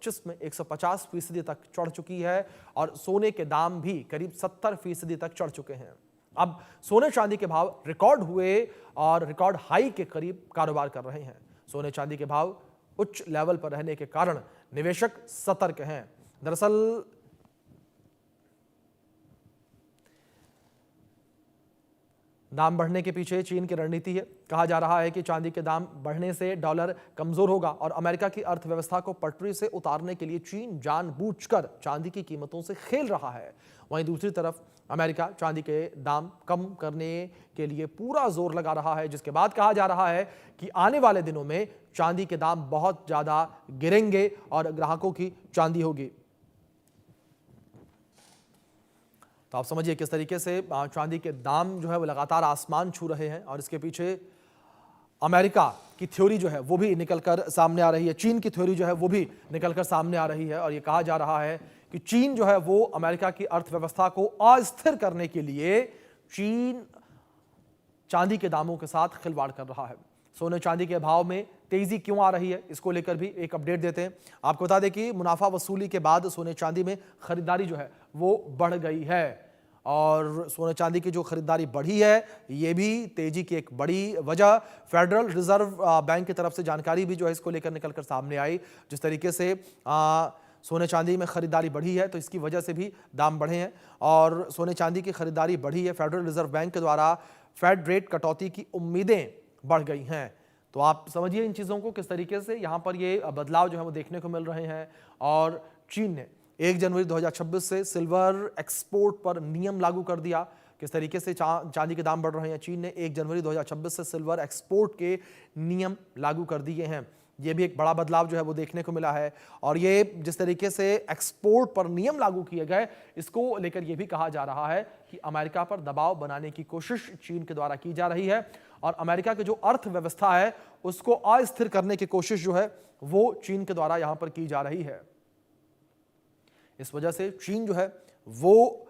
2025 में 150% तक चढ़ चुकी है और सोने के दाम भी करीब 70% तक चढ़ चुके हैं। अब सोने चांदी के भाव रिकॉर्ड हुए और रिकॉर्ड हाई के करीब कारोबार कर रहे हैं। सोने चांदी के भाव उच्च लेवल पर रहने के कारण निवेशक सतर्क हैं। दरअसल दाम बढ़ने के पीछे चीन की रणनीति है। कहा जा रहा है कि चांदी के दाम बढ़ने से डॉलर कमजोर होगा और अमेरिका की अर्थव्यवस्था को पटरी से उतारने के लिए चीन जानबूझकर चांदी की कीमतों से खेल रहा है। वहीं दूसरी तरफ अमेरिका चांदी के दाम कम करने के लिए पूरा जोर लगा रहा है, जिसके बाद कहा जा रहा है कि आने वाले दिनों में चांदी के दाम बहुत ज्यादा गिरेंगे और ग्राहकों की चांदी होगी। तो आप समझिए किस तरीके से चांदी के दाम जो है वो लगातार आसमान छू रहे हैं और इसके पीछे अमेरिका की थ्योरी जो है वो भी निकलकर सामने आ रही है, चीन की थ्योरी जो है वो भी निकलकर सामने आ रही है। और ये कहा जा रहा है कि चीन जो है वो अमेरिका की अर्थव्यवस्था को अस्थिर करने के लिए चीन चांदी के दामों के साथ खिलवाड़ कर रहा है। सोने चांदी के भाव में तेजी क्यों आ रही है, इसको लेकर भी एक अपडेट देते हैं। आपको बता दें कि मुनाफा वसूली के बाद सोने चांदी में खरीदारी जो है वो बढ़ गई है और सोने चांदी की जो खरीदारी बढ़ी है ये भी तेजी की एक बड़ी वजह फेडरल रिजर्व बैंक की तरफ से जानकारी भी जो है इसको लेकर निकलकर सामने आई। जिस तरीके से सोने चांदी में खरीदारी बढ़ी है तो इसकी वजह से भी दाम बढ़े हैं और सोने चांदी की खरीदारी बढ़ी है। फेडरल रिजर्व बैंक के द्वारा फेड रेट कटौती की उम्मीदें बढ़ गई हैं। तो आप समझिए इन चीज़ों को किस तरीके से यहाँ पर ये बदलाव जो है वो देखने को मिल रहे हैं। और चीन ने 1 जनवरी 2026 से सिल्वर एक्सपोर्ट पर नियम लागू कर दिया। किस तरीके से चांदी के दाम बढ़ रहे हैं, चीन ने 1 जनवरी 2026 से सिल्वर एक्सपोर्ट के नियम लागू कर दिए हैं। ये भी एक बड़ा बदलाव जो है वो देखने को मिला है। और ये जिस तरीके से एक्सपोर्ट पर नियम लागू किए गए, इसको लेकर यह भी कहा जा रहा है कि अमेरिका पर दबाव बनाने की कोशिश चीन के द्वारा की जा रही है और अमेरिका की जो अर्थव्यवस्था है उसको अस्थिर करने की कोशिश जो है वो चीन के द्वारा यहां पर की जा रही है। इस वजह से चीन जो है वो